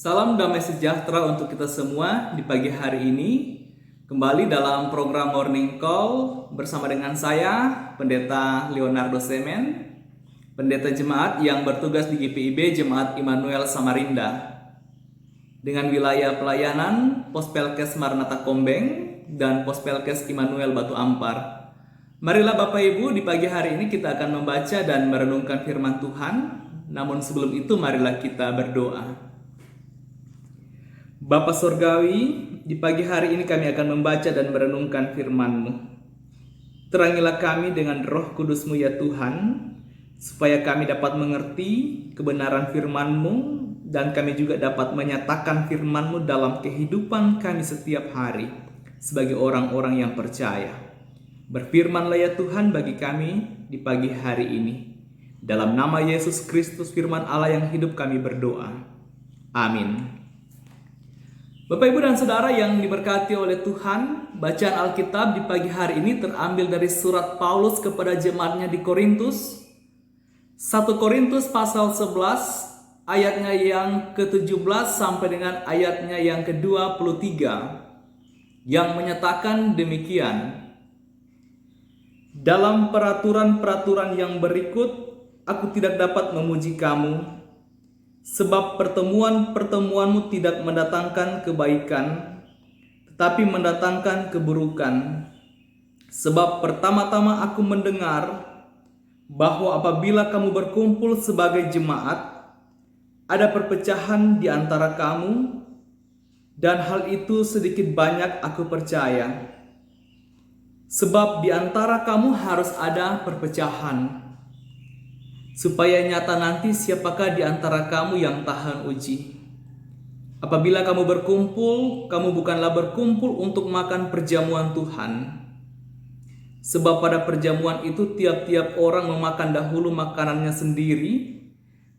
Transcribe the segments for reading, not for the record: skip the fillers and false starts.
Salam damai sejahtera untuk kita semua di pagi hari ini. Kembali dalam program Morning Call bersama dengan saya, Pendeta Leonardo Semen, Pendeta Jemaat yang bertugas di GPIB Jemaat Immanuel Samarinda. Dengan wilayah pelayanan Pospelkes Maranatha Kombeng dan Pospelkes Immanuel Batu Ampar. Marilah Bapak Ibu, di pagi hari ini kita akan membaca dan merenungkan firman Tuhan. Namun sebelum itu marilah kita berdoa. Bapa Sorgawi, di pagi hari ini kami akan membaca dan merenungkan firman-Mu. Terangilah kami dengan Roh Kudus-Mu ya Tuhan, supaya kami dapat mengerti kebenaran firman-Mu dan kami juga dapat menyatakan firman-Mu dalam kehidupan kami setiap hari sebagai orang-orang yang percaya. Berfirmanlah ya Tuhan bagi kami di pagi hari ini. Dalam nama Yesus Kristus firman Allah yang hidup kami berdoa. Amin. Bapak, Ibu, dan Saudara yang diberkati oleh Tuhan, bacaan Alkitab di pagi hari ini terambil dari surat Paulus kepada jemaatnya di Korintus. 1 Korintus pasal 11 ayatnya yang ke-17 sampai dengan ayatnya yang ke-23 yang menyatakan demikian. Dalam peraturan-peraturan yang berikut, aku tidak dapat memuji kamu, sebab pertemuan-pertemuanmu tidak mendatangkan kebaikan, tetapi mendatangkan keburukan. Sebab pertama-tama aku mendengar bahwa apabila kamu berkumpul sebagai jemaat, ada perpecahan di antara kamu, dan hal itu sedikit banyak aku percaya. Sebab di antara kamu harus ada perpecahan, supaya nyata nanti siapakah di antara kamu yang tahan uji. Apabila kamu berkumpul, kamu bukanlah berkumpul untuk makan perjamuan Tuhan. Sebab pada perjamuan itu tiap-tiap orang memakan dahulu makanannya sendiri,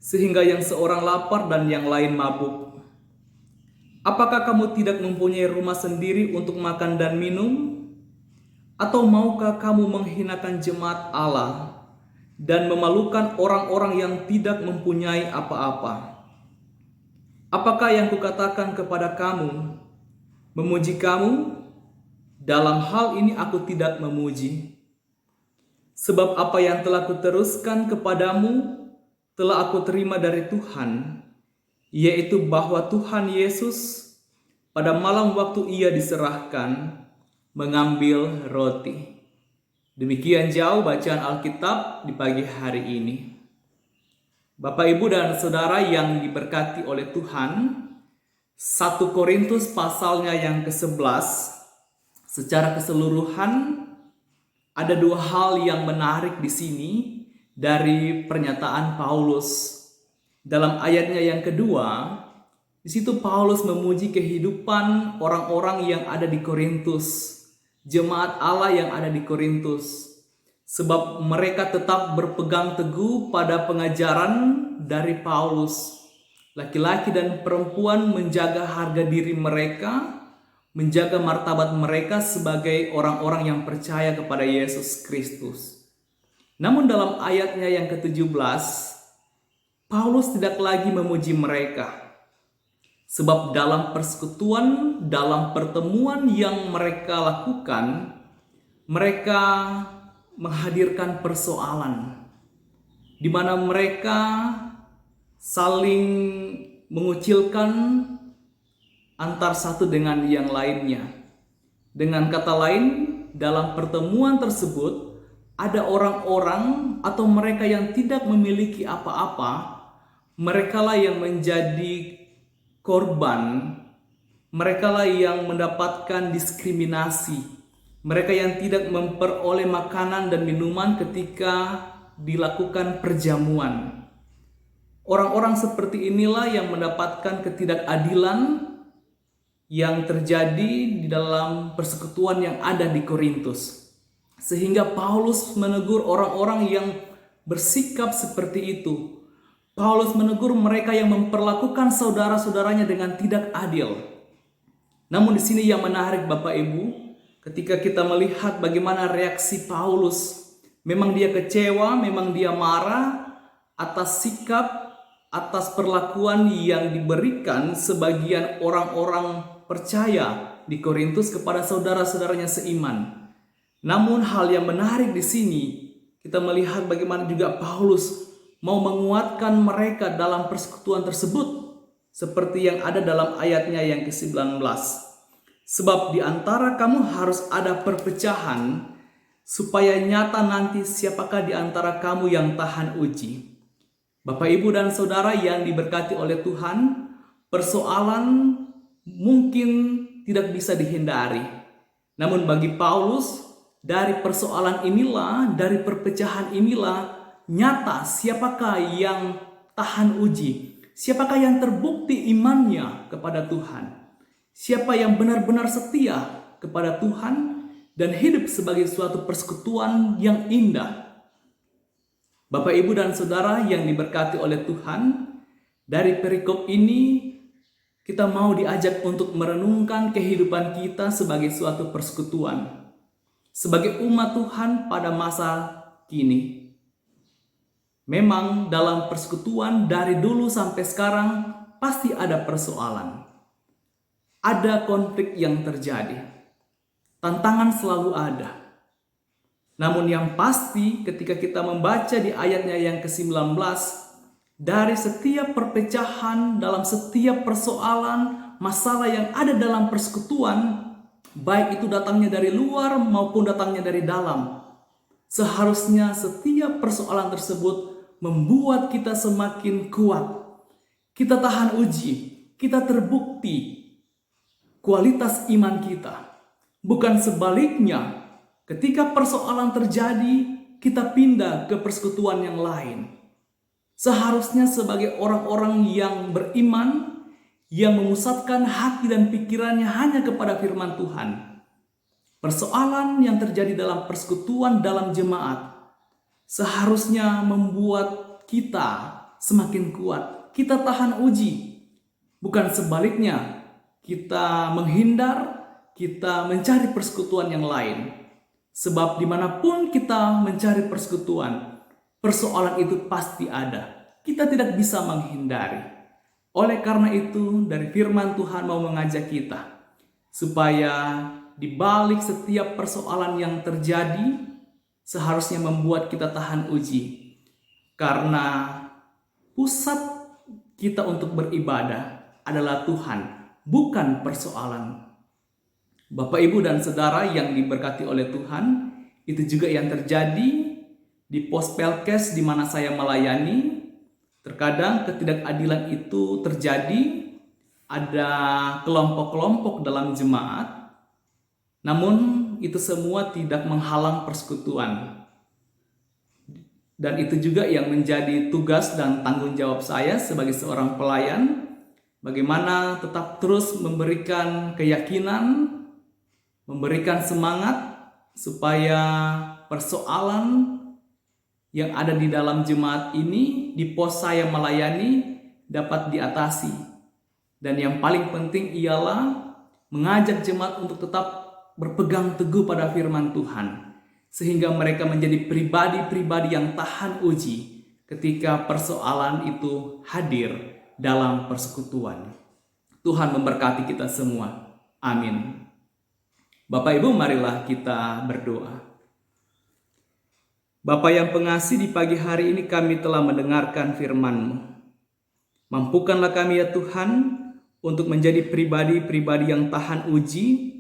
sehingga yang seorang lapar dan yang lain mabuk. Apakah kamu tidak mempunyai rumah sendiri untuk makan dan minum? Atau maukah kamu menghinakan jemaat Allah dan memalukan orang-orang yang tidak mempunyai apa-apa? Apakah yang kukatakan kepada kamu, memuji kamu? Dalam hal ini aku tidak memuji. Sebab apa yang telah kuteruskan kepadamu telah aku terima dari Tuhan, yaitu bahwa Tuhan Yesus pada malam waktu ia diserahkan mengambil roti. Demikian jauh bacaan Alkitab di pagi hari ini. Bapak, Ibu, dan Saudara yang diberkati oleh Tuhan, 1 Korintus pasalnya yang ke-11, secara keseluruhan ada dua hal yang menarik di sini dari pernyataan Paulus. Dalam ayatnya yang kedua, di situ Paulus memuji kehidupan orang-orang yang ada di Korintus, jemaat Allah yang ada di Korintus, sebab mereka tetap berpegang teguh pada pengajaran dari Paulus. Laki-laki dan perempuan menjaga harga diri mereka, menjaga martabat mereka sebagai orang-orang yang percaya kepada Yesus Kristus. Namun dalam ayatnya yang ke-17, Paulus tidak lagi memuji mereka. Sebab dalam persekutuan, dalam pertemuan yang mereka lakukan, mereka menghadirkan persoalan di mana mereka saling mengucilkan antar satu dengan yang lainnya. Dengan kata lain, dalam pertemuan tersebut ada orang-orang atau mereka yang tidak memiliki apa-apa, merekalah yang menjadi korban, merekalah yang mendapatkan diskriminasi, mereka yang tidak memperoleh makanan dan minuman ketika dilakukan perjamuan. Orang-orang seperti inilah yang mendapatkan ketidakadilan yang terjadi di dalam persekutuan yang ada di Korintus. Sehingga Paulus menegur orang-orang yang bersikap seperti itu. Paulus menegur mereka yang memperlakukan saudara-saudaranya dengan tidak adil. Namun di sini yang menarik Bapak Ibu, ketika kita melihat bagaimana reaksi Paulus, memang dia kecewa, memang dia marah atas sikap, atas perlakuan yang diberikan sebagian orang-orang percaya di Korintus kepada saudara-saudaranya seiman. Namun hal yang menarik di sini, kita melihat bagaimana juga Paulus mau menguatkan mereka dalam persekutuan tersebut, seperti yang ada dalam ayatnya yang ke-19. Sebab di antara kamu harus ada perpecahan, supaya nyata nanti siapakah di antara kamu yang tahan uji. Bapak, Ibu, dan Saudara yang diberkati oleh Tuhan, persoalan mungkin tidak bisa dihindari. Namun bagi Paulus, dari persoalan inilah, dari perpecahan inilah, nyata siapakah yang tahan uji, siapakah yang terbukti imannya kepada Tuhan, siapa yang benar-benar setia kepada Tuhan dan hidup sebagai suatu persekutuan yang indah. Bapak, Ibu, dan Saudara yang diberkati oleh Tuhan, dari perikop ini kita mau diajak untuk merenungkan kehidupan kita sebagai suatu persekutuan, sebagai umat Tuhan pada masa kini. Memang dalam persekutuan dari dulu sampai sekarang pasti ada persoalan. Ada konflik yang terjadi. Tantangan selalu ada. Namun yang pasti ketika kita membaca di ayatnya yang ke-19, dari setiap perpecahan, dalam setiap persoalan, masalah yang ada dalam persekutuan, baik itu datangnya dari luar maupun datangnya dari dalam, seharusnya setiap persoalan tersebut membuat kita semakin kuat. Kita tahan uji, kita terbukti kualitas iman kita. Bukan sebaliknya, ketika persoalan terjadi, kita pindah ke persekutuan yang lain. Seharusnya sebagai orang-orang yang beriman, yang memusatkan hati dan pikirannya hanya kepada firman Tuhan. Persoalan yang terjadi dalam persekutuan dalam jemaat seharusnya membuat kita semakin kuat. Kita tahan uji. Bukan sebaliknya, kita menghindar, kita mencari persekutuan yang lain. Sebab dimanapun kita mencari persekutuan, persoalan itu pasti ada. Kita tidak bisa menghindari. Oleh karena itu, dari firman Tuhan mau mengajak kita supaya di balik setiap persoalan yang terjadi, seharusnya membuat kita tahan uji. Karena pusat kita untuk beribadah adalah Tuhan, bukan persoalan. Bapak, Ibu, dan Saudara yang diberkati oleh Tuhan, itu juga yang terjadi di pos Pelkes di mana saya melayani. Terkadang ketidakadilan itu terjadi, ada kelompok-kelompok dalam jemaat, namun itu semua tidak menghalang persekutuan. Dan itu juga yang menjadi tugas dan tanggung jawab saya sebagai seorang pelayan, bagaimana tetap terus memberikan keyakinan, memberikan semangat supaya persoalan yang ada di dalam jemaat ini, di pos saya melayani, dapat diatasi. Dan yang paling penting ialah mengajak jemaat untuk tetap berpegang teguh pada firman Tuhan, sehingga mereka menjadi pribadi-pribadi yang tahan uji ketika persoalan itu hadir dalam persekutuan. Tuhan memberkati kita semua. Amin. Bapak, Ibu, marilah kita berdoa. Bapa yang pengasih, di pagi hari ini kami telah mendengarkan firman-Mu. Mampukanlah kami ya Tuhan untuk menjadi pribadi-pribadi yang tahan uji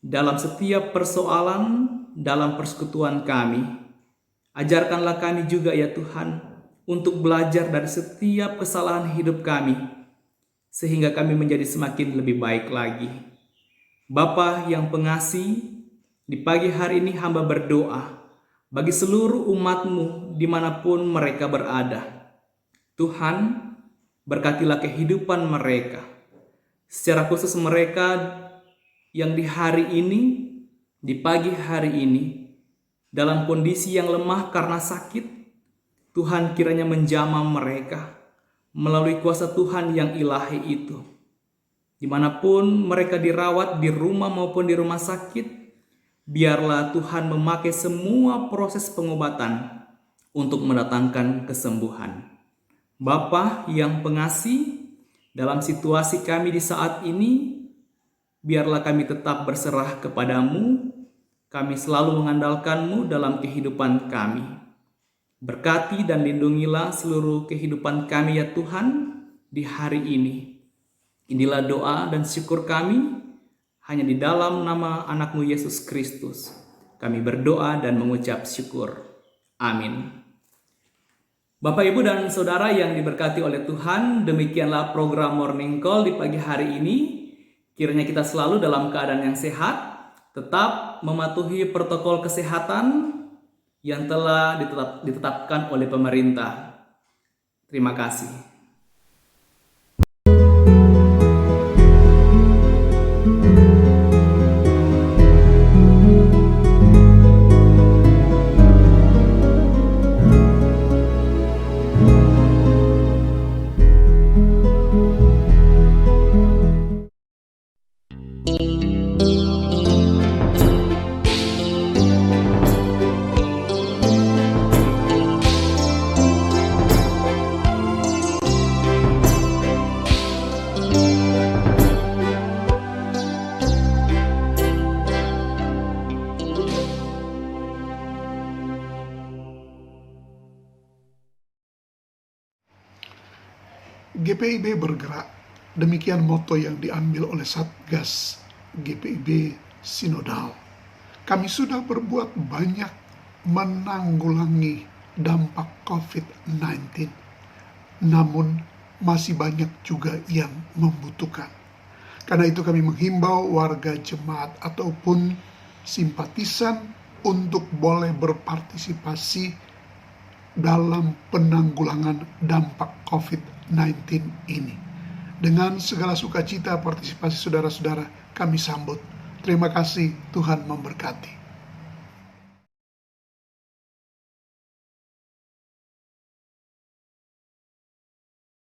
dalam setiap persoalan dalam persekutuan kami. Ajarkanlah kami juga ya Tuhan untuk belajar dari setiap kesalahan hidup kami, sehingga kami menjadi semakin lebih baik lagi. Bapa yang pengasih, di pagi hari ini hamba berdoa bagi seluruh umat-Mu dimanapun mereka berada. Tuhan, berkatilah kehidupan mereka. Secara khusus mereka yang di hari ini, di pagi hari ini, dalam kondisi yang lemah karena sakit, Tuhan kiranya menjamah mereka melalui kuasa Tuhan yang ilahi itu. Dimanapun mereka dirawat, di rumah maupun di rumah sakit, biarlah Tuhan memakai semua proses pengobatan untuk mendatangkan kesembuhan. Bapa yang pengasih, dalam situasi kami di saat ini, biarlah kami tetap berserah kepadamu. Kami selalu mengandalkanmu dalam kehidupan kami. Berkati dan lindungilah seluruh kehidupan kami ya Tuhan di hari ini. Inilah doa dan syukur kami hanya di dalam nama anakmu Yesus Kristus. Kami berdoa dan mengucap syukur. Amin. Bapak, Ibu, dan Saudara yang diberkati oleh Tuhan, demikianlah program Morning Call di pagi hari ini. Kiranya kita selalu dalam keadaan yang sehat, tetap mematuhi protokol kesehatan yang telah ditetapkan oleh pemerintah. Terima kasih. GPIB bergerak, demikian moto yang diambil oleh Satgas GPIB Sinodal. Kami sudah berbuat banyak menanggulangi dampak COVID-19, namun masih banyak juga yang membutuhkan. Karena itu kami menghimbau warga jemaat ataupun simpatisan untuk boleh berpartisipasi dalam penanggulangan dampak COVID-19 ini. Dengan segala sukacita partisipasi saudara-saudara kami sambut. Terima kasih, Tuhan memberkati.